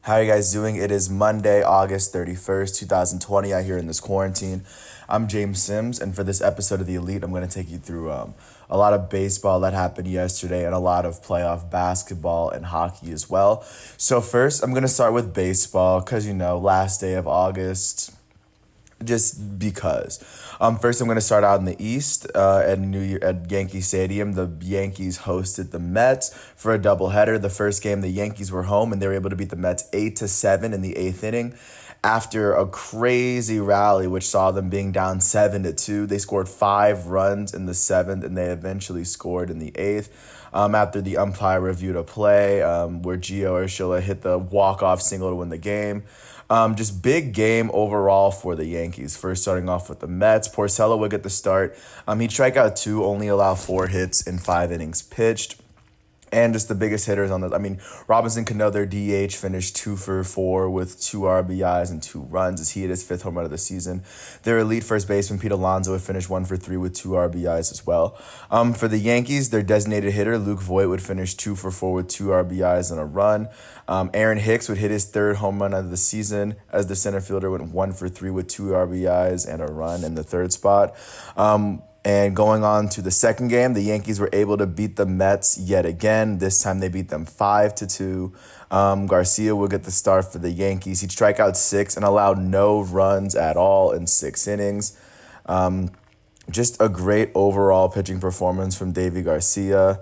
How are you guys doing? It is Monday, August 31st, 2020, out here in this quarantine. I'm James Sims, and for this episode of The Elite, I'm going to take you through a lot of baseball that happened yesterday and a lot of playoff basketball and hockey as well. So, first, I'm going to start with baseball because, last day of August, just because. First, I'm going to start out in the East at Yankee Stadium. The Yankees hosted the Mets for a doubleheader. The first game, the Yankees were home and they were able to beat the Mets 8-7 in the eighth inning. After a crazy rally, which saw them being down 7-2, they scored 5 runs in the seventh, and they eventually scored in the eighth. After the umpire reviewed a play where Gio Urshela hit the walk-off single to win the game. Just big game overall for the Yankees. First, starting off with the Mets, Porcello would get the start. He strike out 2, only allow 4 hits in 5 innings pitched. And just the biggest hitters on the, Robinson Cano, their DH, finished 2 for 4 with 2 RBIs and 2 runs as he hit his 5th home run of the season. Their elite first baseman, Pete Alonso, would finish 1 for 3 with 2 RBIs as well. For the Yankees, their designated hitter, Luke Voit, would finish 2 for 4 with 2 RBIs and a run. Aaron Hicks would hit his 3rd home run of the season as the center fielder went 1 for 3 with 2 RBIs and a run in the 3rd spot. And going on to the second game, the Yankees were able to beat the Mets yet again. This time they beat them 5-2. Garcia will get the start for the Yankees. He'd strike out 6 and allowed no runs at all in 6 innings. Just a great overall pitching performance from Davy Garcia.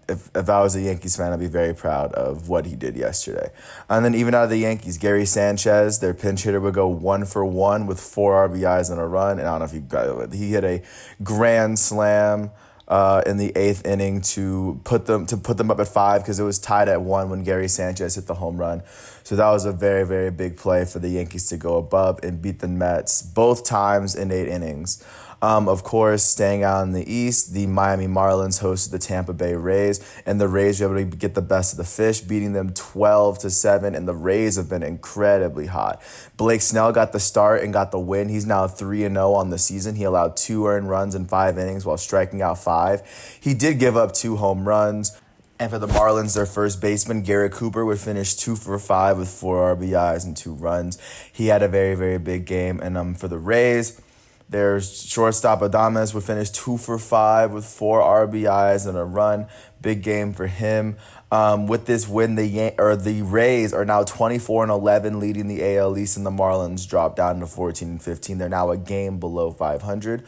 If I was a Yankees fan, I'd be very proud of what he did yesterday. And then even out of the Yankees, Gary Sanchez, their pinch hitter, would go 1 for 1 with 4 RBIs and a run. And I don't know if you got it. He hit a grand slam in the 8th inning to put them up at 5 because it was tied at 1 when Gary Sanchez hit the home run. So that was a very, very big play for the Yankees to go above and beat the Mets both times in 8 innings. Of course, staying out in the East, the Miami Marlins hosted the Tampa Bay Rays, and the Rays were able to get the best of the fish, beating them 12-7, and the Rays have been incredibly hot. Blake Snell got the start and got the win. He's now 3-0 on the season. He allowed 2 earned runs in 5 innings while striking out 5. He did give up 2 home runs. And for the Marlins, their first baseman, Garrett Cooper, would finish 2 for 5 with 4 RBIs and 2 runs. He had a very, very big game. And for the Rays, their shortstop Adames would finish 2 for 5 with 4 RBIs and a run. Big game for him. With this win, the Rays are now 24-11, leading the AL East, and the Marlins dropped down to 14-15. They're now a game below 500.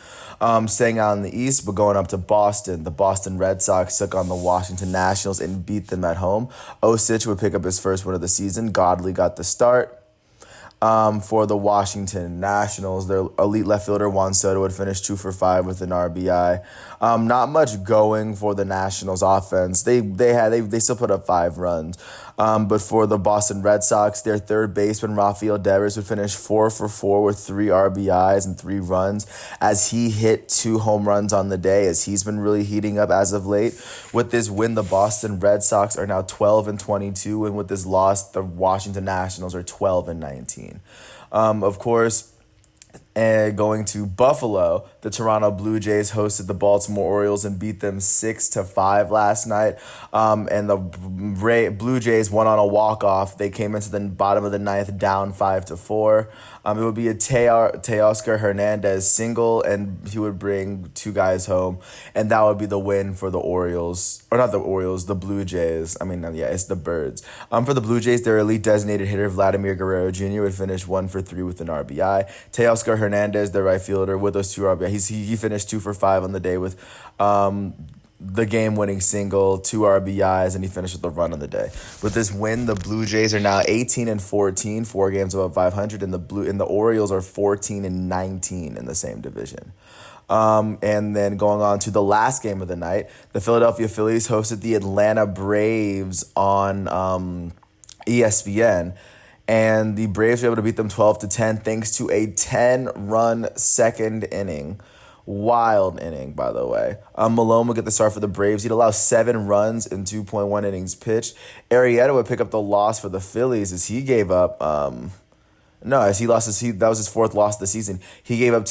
Staying out in the East, but going up to Boston. The Boston Red Sox took on the Washington Nationals and beat them at home. Osich would pick up his first win of the season. Godley got the start. For the Washington Nationals, their elite left fielder Juan Soto would finish 2 for 5 with an RBI. Not much going for the Nationals offense. They still put up 5 runs. But for the Boston Red Sox, their third baseman Rafael Devers would finish 4 for 4 with 3 RBIs and 3 runs as he hit 2 home runs on the day as he's been really heating up as of late. With this win, the Boston Red Sox are now 12-22, and with this loss, the Washington Nationals are 12-19. Of course, and going to Buffalo, the Toronto Blue Jays hosted the Baltimore Orioles and beat them 6-5 last night. And the Blue Jays won on a walk-off. They came into the bottom of the ninth down 5-4. It would be a Teoscar Hernandez single, and he would bring 2 guys home. And that would be the win for the Orioles. Or not the Orioles, the Blue Jays. It's the Birds. For the Blue Jays, their elite designated hitter, Vladimir Guerrero Jr., would finish 1 for 3 with an RBI. Teoscar Hernandez, the right fielder, with those 2 RBIs. He finished 2 for 5 on the day with the game-winning single, 2 RBIs, and he finished with a run on the day. With this win, the Blue Jays are now 18-14, 4 games above 500, and the Orioles are 14-19 in the same division. And then going on to the last game of the night, the Philadelphia Phillies hosted the Atlanta Braves on ESPN. And the Braves were able to beat them 12-10 thanks to a 10-run second inning. Wild inning, by the way. Malone would get the start for the Braves. He'd allow 7 runs in 2.1 innings pitched. Arrieta would pick up the loss for the Phillies as he gave up. That was his 4th loss of the season. He gave up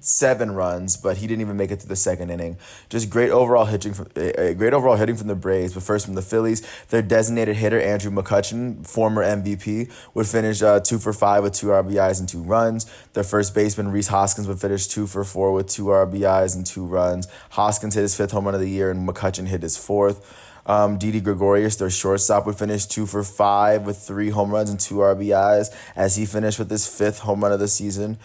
7 runs, but he didn't even make it to the second inning. Just great overall hitting from the Braves. But first from the Phillies, their designated hitter Andrew McCutchen, former MVP, would finish 2 for 5 with 2 RBIs and 2 runs. Their first baseman Rhys Hoskins would finish 2 for 4 with 2 RBIs and 2 runs. Hoskins hit his 5th home run of the year, and McCutchen hit his 4th. Didi Gregorius, their shortstop, would finish 2 for 5 with 3 home runs and 2 RBIs as he finished with his 5th home run of the season.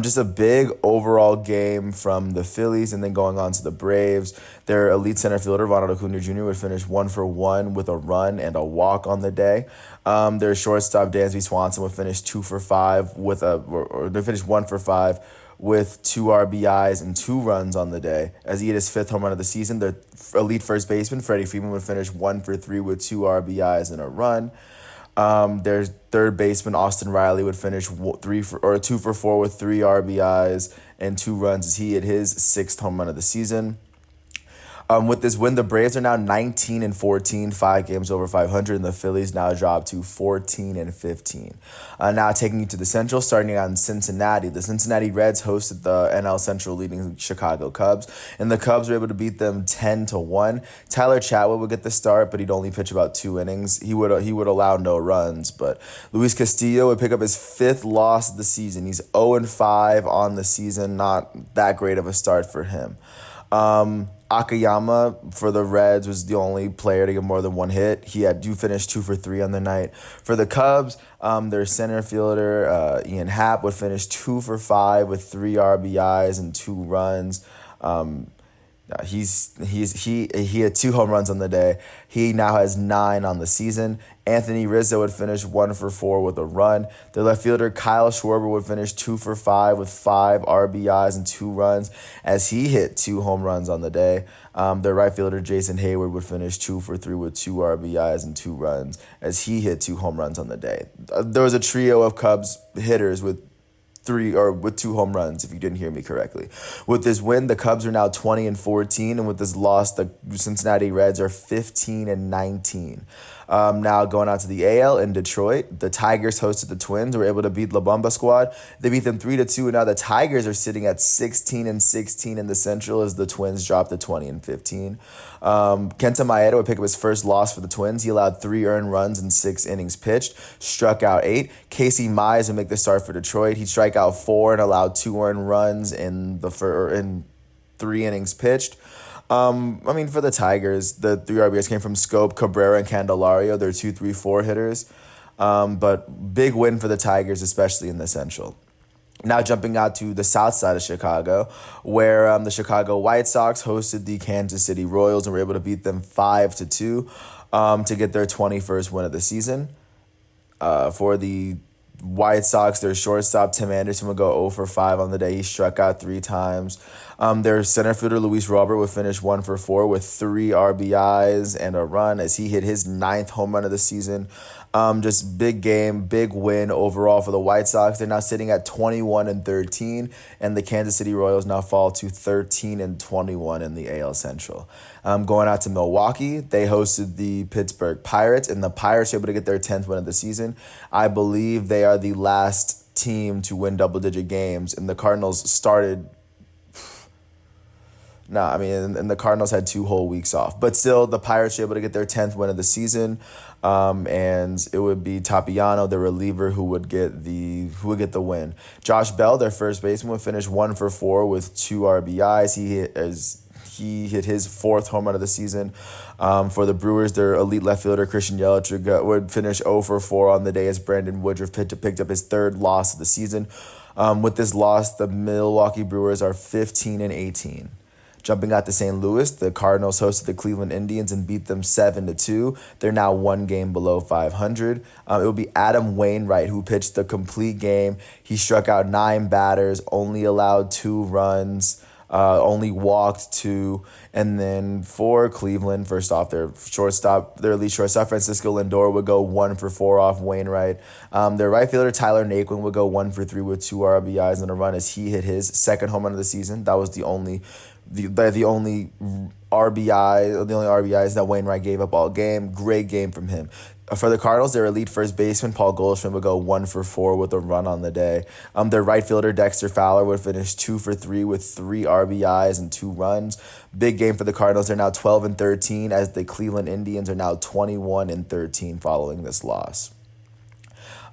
Just a big overall game from the Phillies, and then going on to the Braves. Their elite center fielder, Ronald Acuna Jr., would finish 1 for 1 with a run and a walk on the day. Their shortstop, Dansby Swanson, would finish 2 for 5 or they finished 1 for 5 with 2 RBIs and 2 runs on the day as he hit his 5th home run of the season. The elite first baseman, Freddie Freeman, would finish 1 for 3 with 2 RBIs and a run. Their third baseman, Austin Riley, would finish 2 for 4 with 3 RBIs and 2 runs as he hit his 6th home run of the season. With this win, the Braves are now 19-14, 5 games over 500, and the Phillies now drop to 14-15. Now taking you to the Central, starting out in Cincinnati. The Cincinnati Reds hosted the NL Central leading Chicago Cubs, and the Cubs were able to beat them 10-1. Tyler Chatwood would get the start, but he'd only pitch about 2 innings. He would allow no runs, but Luis Castillo would pick up his 5th loss of the season. He's 0-5 on the season, not that great of a start for him. Akiyama for the Reds was the only player to get more than 1 hit. He had finish 2 for 3 on the night. For the Cubs, their center fielder, Ian Happ, would finish 2 for 5 with 3 RBIs and 2 runs. He had 2 home runs on the day. He now has 9 on the season. Anthony Rizzo would finish 1 for 4 with a run. The left fielder Kyle Schwarber would finish 2 for 5 with 5 RBIs and 2 runs as he hit 2 home runs on the day. The right fielder Jason Hayward would finish 2 for 3 with 2 RBIs and 2 runs as he hit 2 home runs on the day. There was a trio of Cubs hitters with 2 home runs, if you didn't hear me correctly. With this win, the Cubs are now 20-14, and with this loss, the Cincinnati Reds are 15-19. Now going out to the AL in Detroit, the Tigers hosted the Twins, were able to beat La Bamba squad. They beat them 3-2, and now the Tigers are sitting at 16-16 in the Central as the Twins drop to 20-15. Kenta Maeda would pick up his first loss for the Twins. He allowed 3 earned runs in 6 innings pitched, struck out 8. Casey Mize would make the start for Detroit. He struck out 4 and allowed 2 earned runs in 3 innings pitched. For the Tigers, the 3 RBIs came from Scope, Cabrera, and Candelario. They're 2-3-4 hitters. But big win for the Tigers, especially in the Central. Now jumping out to the south side of Chicago, where the Chicago White Sox hosted the Kansas City Royals and were able to beat them 5-2 to get their 21st win of the season. For the White Sox, their shortstop Tim Anderson would go 0-5 on the day. He struck out 3 times. Their center fielder Luis Robert would finish 1-4 with 3 RBIs and a run as he hit his 9th home run of the season. Just big game, big win overall for the White Sox. They're now sitting at 21-13, and the Kansas City Royals now fall to 13-21 in the AL Central. Going out to Milwaukee, they hosted the Pittsburgh Pirates, and the Pirates were able to get their 10th win of the season. I believe they are the last team to win double-digit games, and the Cardinals started... and the Cardinals had 2 whole weeks off. But still, the Pirates were able to get their 10th win of the season. And it would be Tapiano, the reliever, who would get the win. Josh Bell, their first baseman, would finish 1-4 with 2 RBIs. He hit his 4th home run of the season. For the Brewers, their elite left fielder Christian Yelich would finish 0-4 on the day as Brandon Woodruff picked up his 3rd loss of the season. With this loss, the Milwaukee Brewers are 15-18. Jumping out to St. Louis, the Cardinals hosted the Cleveland Indians and beat them 7-2. They're now 1 game below 500. It will be Adam Wainwright who pitched the complete game. He struck out 9 batters, only allowed 2 runs, only walked 2. And then for Cleveland, first off, their elite shortstop, Francisco Lindor, would go 1-4 off Wainwright. Their right fielder, Tyler Naquin, would go 1-3 with 2 RBIs and a run as he hit his 2nd home run of the season. That was the only RBIs that Wainwright gave up all game. Great game from him. For the Cardinals, their elite first baseman, Paul Goldschmidt, would go 1 for 4 with a run on the day. Their right fielder, Dexter Fowler, would finish 2 for 3 with 3 RBIs and 2 runs. Big game for the Cardinals. They're now 12-13, as the Cleveland Indians are now 21-13 following this loss.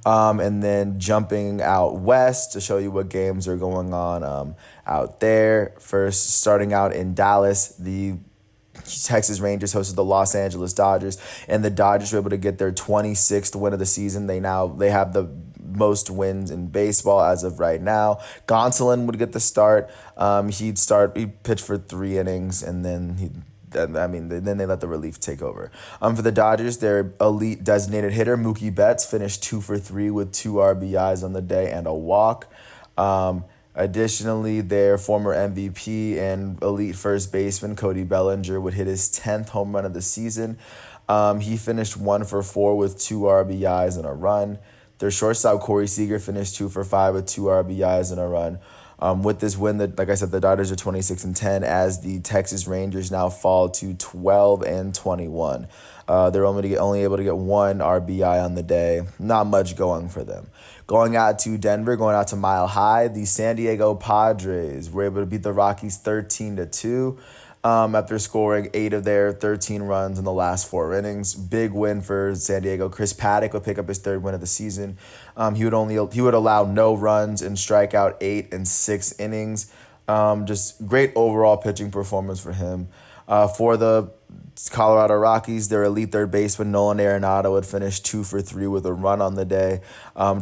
And then jumping out west to show you what games are going on out there. First, starting out in Dallas, the Texas Rangers hosted the Los Angeles Dodgers, and the Dodgers were able to get their 26th win of the season. They have the most wins in baseball as of right now. Gonsolin would get the start. He pitched for 3 innings, and then then they let the relief take over. For the Dodgers, their elite designated hitter, Mookie Betts, finished 2 for 3 with 2 RBIs on the day and a walk. Additionally, their former MVP and elite first baseman, Cody Bellinger, would hit his 10th home run of the season. He finished 1 for 4 with 2 RBIs and a run. Their shortstop, Corey Seager, finished 2 for 5 with 2 RBIs and a run. With this win, like I said, the Dodgers are 26-10, as the Texas Rangers now fall to 12-21. They're only able to get 1 RBI on the day. Not much going for them. Going out to Denver, going out to Mile High, the San Diego Padres were able to beat the Rockies 13-2. After scoring 8 of their 13 runs in the last 4 innings. Big win for San Diego. Chris Paddock would pick up his 3rd win of the season. He would allow no runs and strike out 8 in 6 innings. Just great overall pitching performance for him. For the Colorado Rockies, their elite third baseman, Nolan Arenado, would finish 2 for 3 with a run on the day.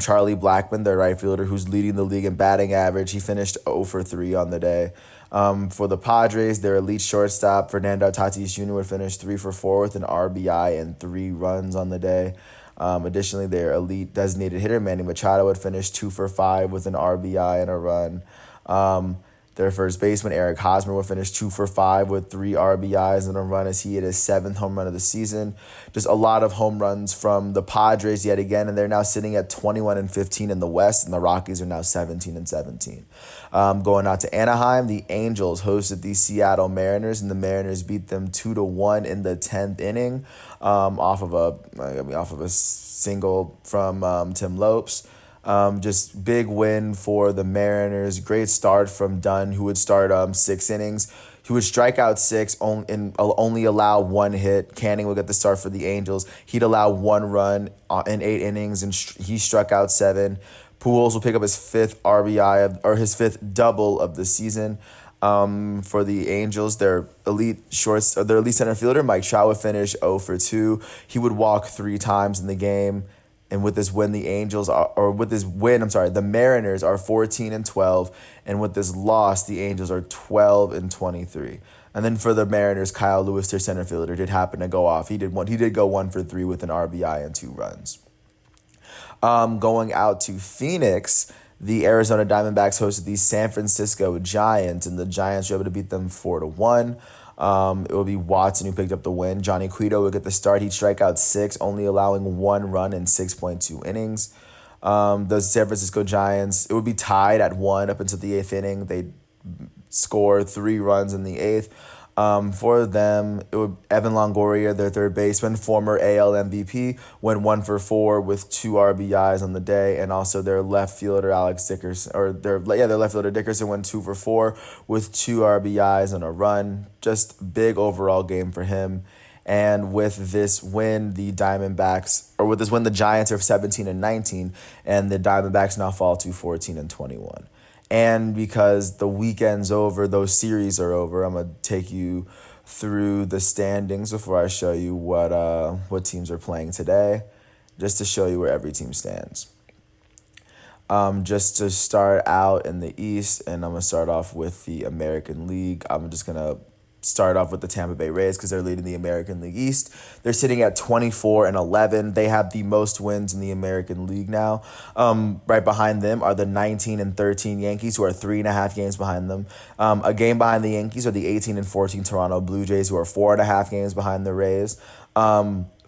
Charlie Blackmon, their right fielder, who's leading the league in batting average, he finished 0 for 3 on the day. For the Padres, their elite shortstop, Fernando Tatis Jr., would finish 3 for 4 with an RBI and 3 runs on the day. Additionally, their elite designated hitter, Manny Machado, would finish 2 for 5 with an RBI and a run. Their first baseman, Eric Hosmer, would finish 2 for 5 with 3 RBIs and a run, as he hit his 7th home run of the season. Just a lot of home runs from the Padres yet again, and they're now sitting at 21-15 in the West, and the Rockies are now 17-17. Going out to Anaheim, the Angels hosted the Seattle Mariners, and the Mariners beat them 2-1 in the 10th inning, off of a single from Tim Lopes. Just big win for the Mariners. Great start from Dunn, who would start 6 innings. He would strike out 6 and only allow 1 hit. Canning would get the start for the Angels. He'd allow 1 run in 8 innings, and he struck out 7. Pujols will pick up his 5th RBI his 5th double of the season. For the Angels, their elite center fielder, Mike Trout, would finish 0 for 2. He would walk 3 times in the game. And with this win, the Mariners are 14-12, and with this loss, the Angels are 12-23. And then for the Mariners, Kyle Lewis, their center fielder, did happen to go off. He did go 1 for 3 with an RBI and 2 runs. Going out to Phoenix, the Arizona Diamondbacks hosted the San Francisco Giants, and the Giants were able to beat them 4-1. It would be Watson who picked up the win. Johnny Cueto would get the start. He'd strike out 6, only allowing 1 run in 6.2 innings. The San Francisco Giants, it would be tied at 1 up until the 8th inning. They'd score 3 runs in the 8th. For them, Evan Longoria, their third baseman, former AL MVP, went 1 for 4 with 2 RBIs on the day, and also their left fielder their left fielder Dickerson went 2 for 4 with 2 RBIs and a run. Just big overall game for him. And with this win, the Giants are 17-19, and the Diamondbacks now fall to 14-21. And because the weekend's over, those series are over, I'm going to take you through the standings before I show you what teams are playing today, just to show you where every team stands. Just to start out in the East, and I'm going to start off with the American League. I'm just going to start off with the Tampa Bay Rays because they're leading the American League East. They're sitting at 24-11. They have the most wins in the American League now. Right behind them are the 19-13 Yankees, who are 3.5 games behind them. A game behind the Yankees are the 18-14 Toronto Blue Jays, who are 4.5 games behind the Rays.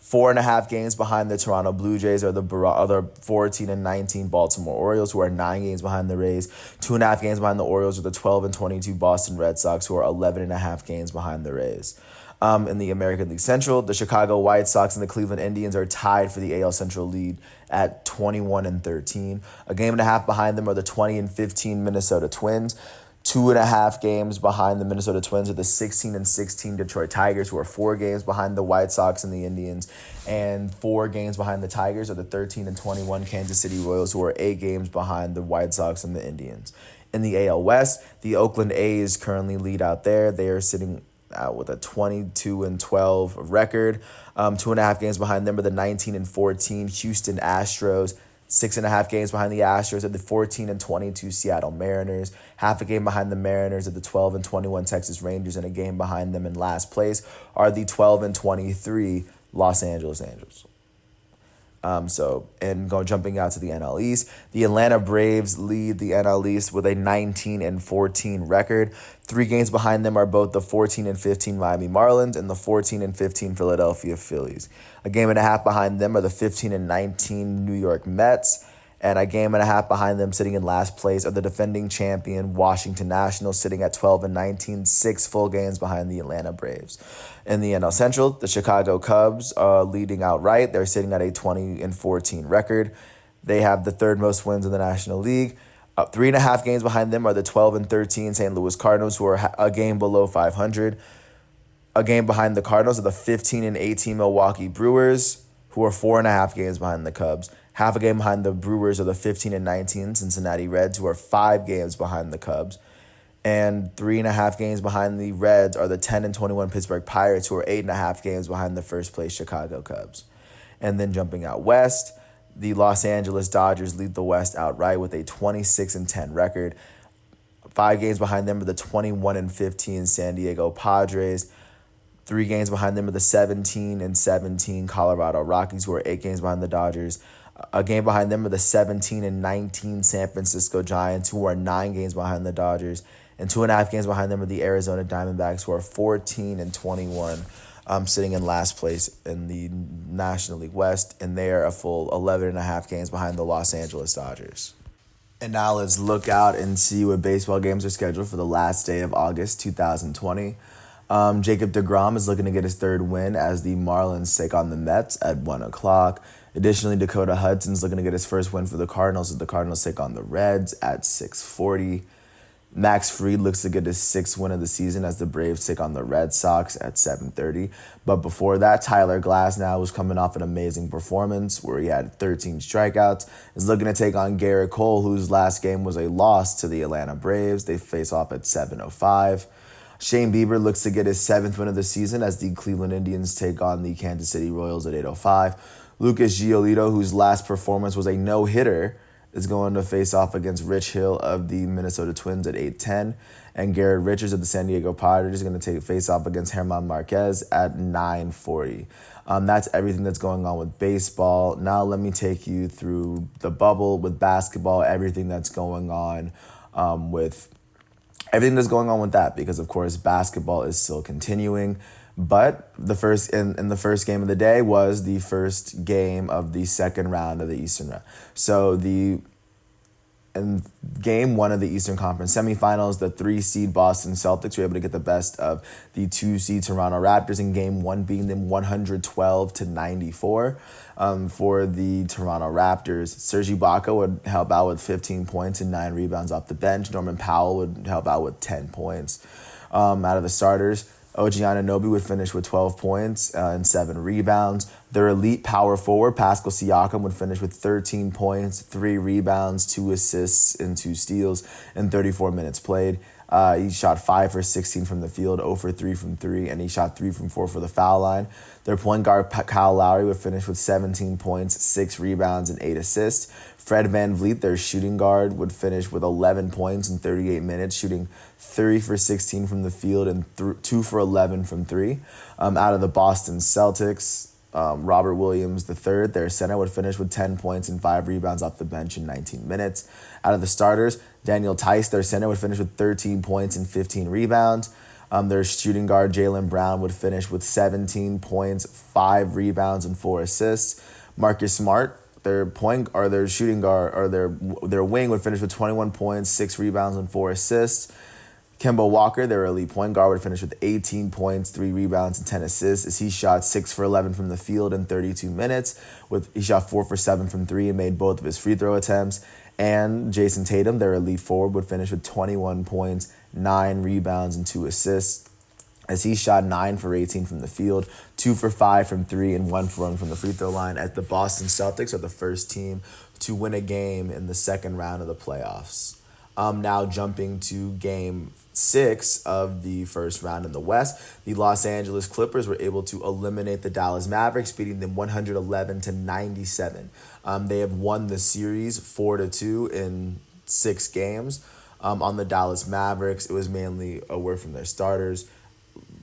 4.5 games behind the Toronto Blue Jays are the 14-19 Baltimore Orioles, who are 9 games behind the Rays. 2.5 games behind the Orioles are the 12-22 Boston Red Sox, who are 11.5 games behind the Rays. In the American League Central, the Chicago White Sox and the Cleveland Indians are tied for the AL Central lead at 21-13. A game and a half behind them are the 20-15 Minnesota Twins. 2.5 games behind the Minnesota Twins are the 16-16 Detroit Tigers, who are 4 games behind the White Sox and the Indians, and 4 games behind the Tigers are the 13-21 Kansas City Royals, who are 8 games behind the White Sox and the Indians. In the AL West, the Oakland A's currently lead out there. They are sitting out with a 22-12 record. 2.5 games behind them are the 19-14 Houston Astros. 6.5 games behind the Astros are the 14-22 Seattle Mariners. Half a game behind the Mariners are the 12-21 Texas Rangers, and a game behind them in last place are the 12-23 Los Angeles Angels. Jumping out to the NL East, the Atlanta Braves lead the NL East with a 19-14 record. 3 games behind them are both the 14-15 Miami Marlins and the 14-15 Philadelphia Phillies. A game and a half behind them are the 15-19 New York Mets. And a game and a half behind them, sitting in last place, are the defending champion Washington Nationals, sitting at 12-19, 6 full games behind the Atlanta Braves. In the NL Central, the Chicago Cubs are leading outright. They're sitting at a 20-14 record. They have the 3rd most wins in the National League. 3.5 games behind them are the 12-13 St. Louis Cardinals, who are a game below 500. A game behind the Cardinals are the 15-18 Milwaukee Brewers, who are 4.5 games behind the Cubs. Half a game behind the Brewers are the 15-19 Cincinnati Reds, who are 5 games behind the Cubs. And 3.5 games behind the Reds are the 10-21 Pittsburgh Pirates, who are 8.5 games behind the first place Chicago Cubs. And then jumping out west, the Los Angeles Dodgers lead the West outright with a 26-10 record. 5 games behind them are the 21-15 San Diego Padres. 3 games behind them are the 17-17 Colorado Rockies, who are 8 games behind the Dodgers. A game behind them are the 17-19 San Francisco Giants, who are 9 games behind the Dodgers. And 2.5 games behind them are the Arizona Diamondbacks, who are 14-21, sitting in last place in the National League West. And they are a full 11.5 games behind the Los Angeles Dodgers. And now let's look out and see what baseball games are scheduled for the last day of August 2020. Jacob deGrom is looking to get his 3rd win as the Marlins take on the Mets at 1 o'clock. Additionally, Dakota Hudson's looking to get his first win for the Cardinals as the Cardinals take on the Reds at 6:40. Max Fried looks to get his 6th win of the season as the Braves take on the Red Sox at 7:30. But before that, Tyler Glasnow was coming off an amazing performance where he had 13 strikeouts. Is looking to take on Garrett Cole, whose last game was a loss to the Atlanta Braves. They face off at 7:05. Shane Bieber looks to get his 7th win of the season as the Cleveland Indians take on the Kansas City Royals at 8:05. Lucas Giolito, whose last performance was a no-hitter, is going to face off against Rich Hill of the Minnesota Twins at 8:10. And Garrett Richards of the San Diego Padres is going to face off against German Marquez at 9:40. That's everything that's going on with baseball. Now let me take you through the bubble with basketball, everything that's going on with that, because of course basketball is still continuing. But the first game of the day was the first game of the second round of the Eastern round. So in game 1 of the Eastern Conference semifinals, the 3-seed Boston Celtics were able to get the best of the 2-seed Toronto Raptors in game 1, beating them 112-94. For the Toronto Raptors, Serge Ibaka would help out with 15 points and 9 rebounds off the bench. Norman Powell would help out with 10 points. Out of the starters, OG Anunoby would finish with 12 points and 7 rebounds. Their elite power forward, Pascal Siakam, would finish with 13 points, 3 rebounds, 2 assists, and 2 steals in 34 minutes played. He shot 5 for 16 from the field, 0 for 3 from 3, and he shot 3 from 4 for the foul line. Their point guard, Kyle Lowry, would finish with 17 points, 6 rebounds, and 8 assists. Fred VanVleet, their shooting guard, would finish with 11 points in 38 minutes, shooting 3 for 16 from the field and 2 for 11 from 3. Out of the Boston Celtics, Robert Williams III, their center, would finish with 10 points and 5 rebounds off the bench in 19 minutes. Out of the starters, Daniel Tice, their center, would finish with 13 points and 15 rebounds. Their shooting guard, Jaylen Brown, would finish with 17 points, 5 rebounds, and 4 assists. Marcus Smart, their shooting guard, or their wing, would finish with 21 points, 6 rebounds, and 4 assists. Kemba Walker, their elite point guard, would finish with 18 points, 3 rebounds, and 10 assists as he shot 6 for 11 from the field in 32 minutes. He shot 4 for 7 from 3 and made both of his free throw attempts. And Jason Tatum, their elite forward, would finish with 21 points, 9 rebounds, and 2 assists as he shot 9 for 18 from the field, 2 for 5 from 3, and 1 for 1 from the free throw line, as the Boston Celtics are the first team to win a game in the second round of the playoffs. Now jumping to game 6 of the first round in the West, the Los Angeles Clippers were able to eliminate the Dallas Mavericks, beating them 111-97. They have won the series 4-2 in 6 games. On the Dallas Mavericks, it was mainly a word from their starters.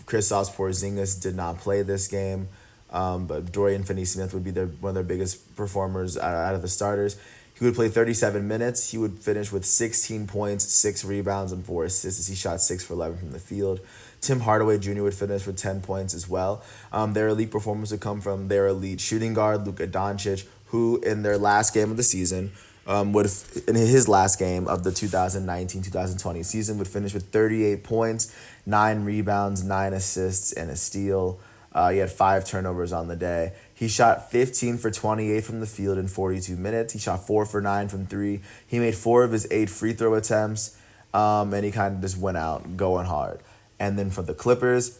Kristaps Porzingis did not play this game, but Dorian Finney-Smith would be one of their biggest performers out of the starters. He would play 37 minutes. He would finish with 16 points, 6 rebounds, and 4 assists as he shot 6 for 11 from the field. Tim Hardaway Jr. would finish with 10 points as well. Their elite performance would come from their elite shooting guard, Luka Doncic, who in their last game of the season, in his last game of the 2019-2020 season, would finish with 38 points, 9 rebounds, 9 assists, and a steal. He had 5 turnovers on the day. He shot 15 for 28 from the field in 42 minutes. He shot 4 for 9 from 3. He made 4 of his 8 free throw attempts, and he kind of just went out going hard. And then for the Clippers,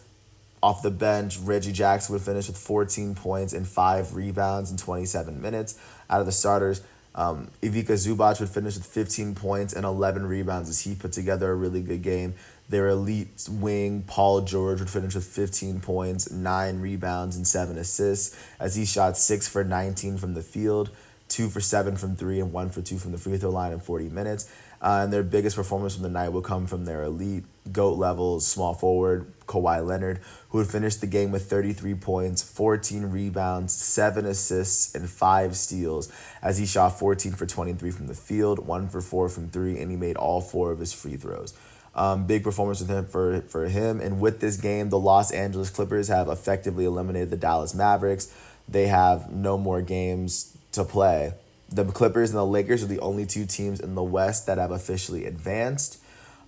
off the bench, Reggie Jackson would finish with 14 points and 5 rebounds in 27 minutes. Out of the starters, Ivica Zubac would finish with 15 points and 11 rebounds as he put together a really good game. Their elite wing, Paul George, would finish with 15 points, 9 rebounds, and 7 assists as he shot 6 for 19 from the field, 2 for 7 from 3, and 1 for 2 from the free throw line in 40 minutes. And their biggest performance from the night will come from their elite GOAT-level small forward, Kawhi Leonard, who would finish the game with 33 points, 14 rebounds, 7 assists, and 5 steals as he shot 14 for 23 from the field, 1 for 4 from 3, and he made all 4 of his free throws. Big performance with him for him. And with this game, the Los Angeles Clippers have effectively eliminated the Dallas Mavericks. They have no more games to play. The Clippers and the Lakers are the only 2 teams in the West that have officially advanced.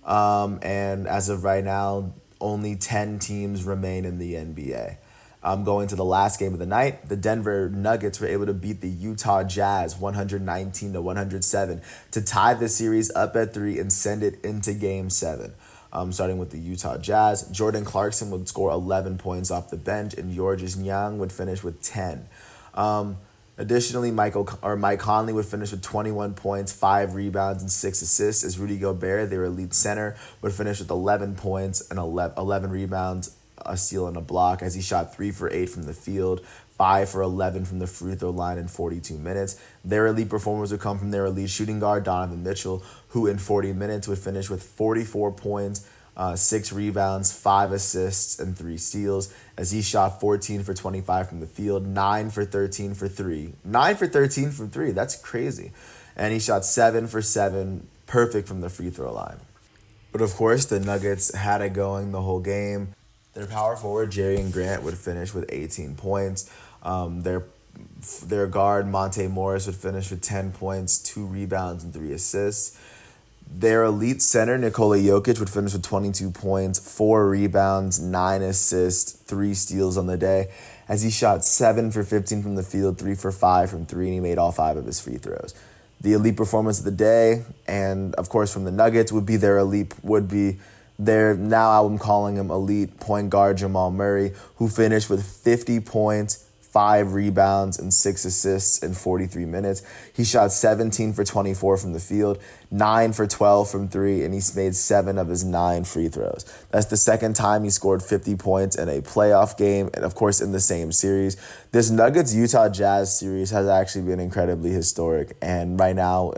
And as of right now, only 10 teams remain in the NBA. Going to the last game of the night, the Denver Nuggets were able to beat the Utah Jazz 119-107 to tie the series up at 3 and send it into Game 7. Starting with the Utah Jazz, Jordan Clarkson would score 11 points off the bench, and Georges Niang would finish with 10. Additionally, Mike Conley would finish with 21 points, 5 rebounds, and 6 assists, as Rudy Gobert, their elite center, would finish with 11 points and 11 rebounds, a steal, and a block, as he shot 3 for 8 from the field, 5 for 11 from the free throw line in 42 minutes. Their elite performers would come from their elite shooting guard, Donovan Mitchell, who in 40 minutes would finish with 44 points, 6 rebounds, 5 assists, and 3 steals, as he shot 14 for 25 from the field, 9 for 13 for 3. 9 for 13 from 3, that's crazy. And he shot 7 for 7, perfect from the free throw line. But of course, the Nuggets had it going the whole game. Their power forward, Jerry Grant, would finish with 18 points. Their guard, Monte Morris, would finish with 10 points, 2 rebounds, and 3 assists. Their elite center, Nikola Jokic, would finish with 22 points, 4 rebounds, 9 assists, 3 steals on the day, as he shot 7 for 15 from the field, 3 for 5 from 3, and he made all 5 of his free throws. The elite performance of the day, and of course from the Nuggets, would be now I'm calling him elite point guard Jamal Murray, who finished with 50 points, 5 rebounds, and 6 assists in 43 minutes. He shot 17 for 24 from the field, 9 for 12 from 3, and he made 7 of his 9 free throws. That's the second time he scored 50 points in a playoff game, and of course in the same series. This Nuggets-Utah Jazz series has actually been incredibly historic, and right now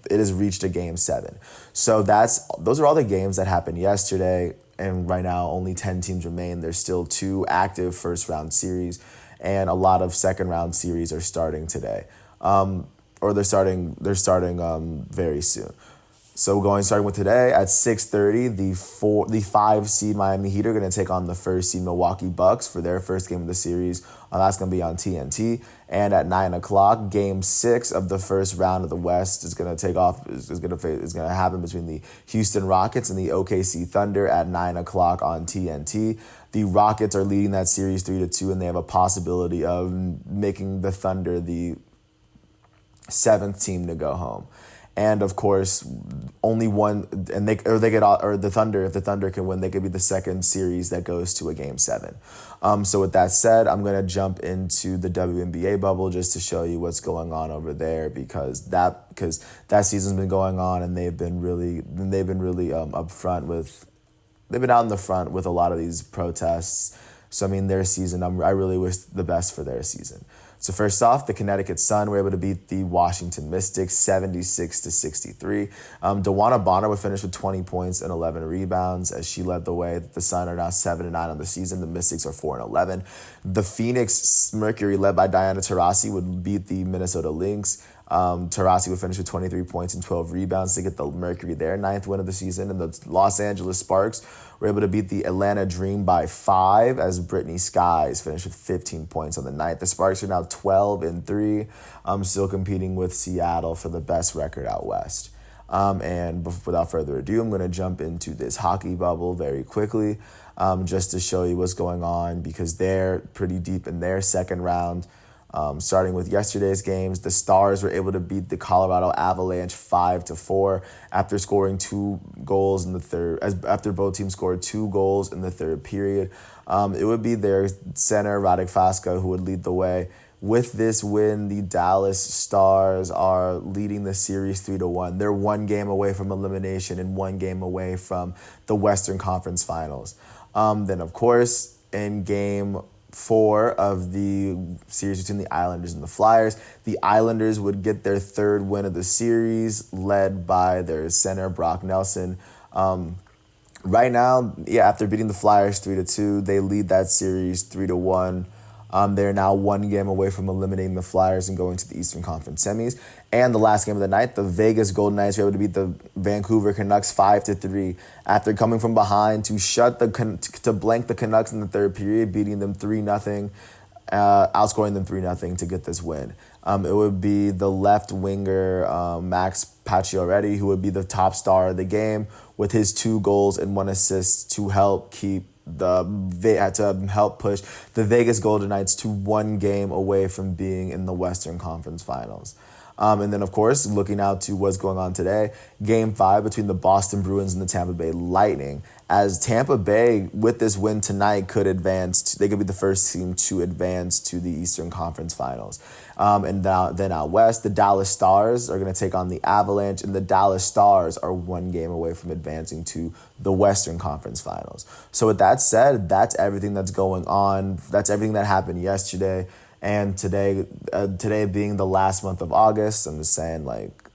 it has reached a Game 7. So those are all the games that happened yesterday, and right now only 10 teams remain. There's still 2 active first-round series, and a lot of second-round series are starting today, or they're starting very soon. So starting with today at 6:30, the 5 seed Miami Heat are going to take on the 1st seed Milwaukee Bucks for their first game of the series. That's going to be on TNT. And at 9 o'clock, Game 6 of the first round of the West is going to take off. Is going to happen between the Houston Rockets and the OKC Thunder at 9 o'clock on TNT. The Rockets are leading that series 3-2, and they have a possibility of making the Thunder the seventh team to go home. And of course, only one, and the Thunder, if the Thunder can win, they could be the second series that goes to a Game 7. So with that said, I'm gonna jump into the WNBA bubble just to show you what's going on over there, because that season's been going on, and they've been really upfront with. They've been out in the front with a lot of these protests. So, I mean, their season, I really wish the best for their season. So first off, the Connecticut Sun were able to beat the Washington Mystics 76-63. DeWanna Bonner would finish with 20 points and 11 rebounds as she led the way. The Sun are now 7-9 on the season. The Mystics are 4-11. The Phoenix Mercury, led by Diana Taurasi, would beat the Minnesota Lynx. Taurasi would finish with 23 points and 12 rebounds to get the Mercury their 9th win of the season. And the Los Angeles Sparks were able to beat the Atlanta Dream by 5 as Brittany Skies finished with 15 points on the night. The Sparks are now 12-3, still competing with Seattle for the best record out west. And without further ado, I'm going to jump into this hockey bubble very quickly just to show you what's going on, because they're pretty deep in their second round. Starting with yesterday's games, the Stars were able to beat the Colorado Avalanche 5-4 after scoring 2 goals in the third. After both teams scored 2 goals in the third period, it would be their center Radek Faksa who would lead the way. With this win, the Dallas Stars are leading the series 3-1. They're 1 game away from elimination and 1 game away from the Western Conference Finals. Then, of course, in Game 4 of the series between the Islanders and the Flyers, the Islanders would get their 3rd win of the series, led by their center Brock Nelson. Right now, after beating the Flyers 3-2, they lead that series 3-1. They're now 1 game away from eliminating the Flyers and going to the Eastern Conference semis. And the last game of the night, the Vegas Golden Knights were able to beat the Vancouver Canucks 5-3 after coming from behind to blank the Canucks in the third period, beating them 3-0, outscoring them 3-0 to get this win. It would be the left winger Max Pacioretty who would be the top star of the game with his 2 goals and 1 assist to help push the Vegas Golden Knights to 1 game away from being in the Western Conference Finals. And then, of course, looking out to what's going on today, Game 5 between the Boston Bruins and the Tampa Bay Lightning. As Tampa Bay, with this win tonight, could advance. They could be the first team to advance to the Eastern Conference Finals. And then out west, the Dallas Stars are going to take on the Avalanche, and the Dallas Stars are 1 game away from advancing to the Western Conference Finals. So with that said, that's everything that's going on. That's everything that happened yesterday. And today being the last month of August, I'm just saying, like,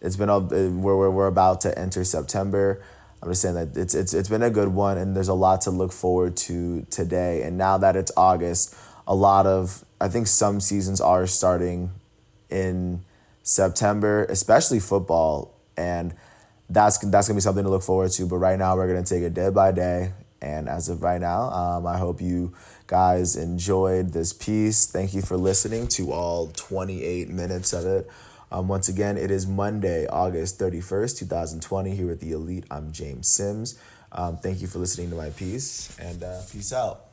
we're about to enter September. I'm just saying that it's been a good one, and there's a lot to look forward to today. And now that it's August, I think some seasons are starting in September, especially football, and that's gonna be something to look forward to. But right now, we're gonna take it day by day. And as of right now, I hope you guys enjoyed this piece. Thank you for listening to all 28 minutes of it. Once again, it is Monday, August 31st, 2020, here at The Elite. I'm James Sims. Thank you for listening to my piece, and peace out.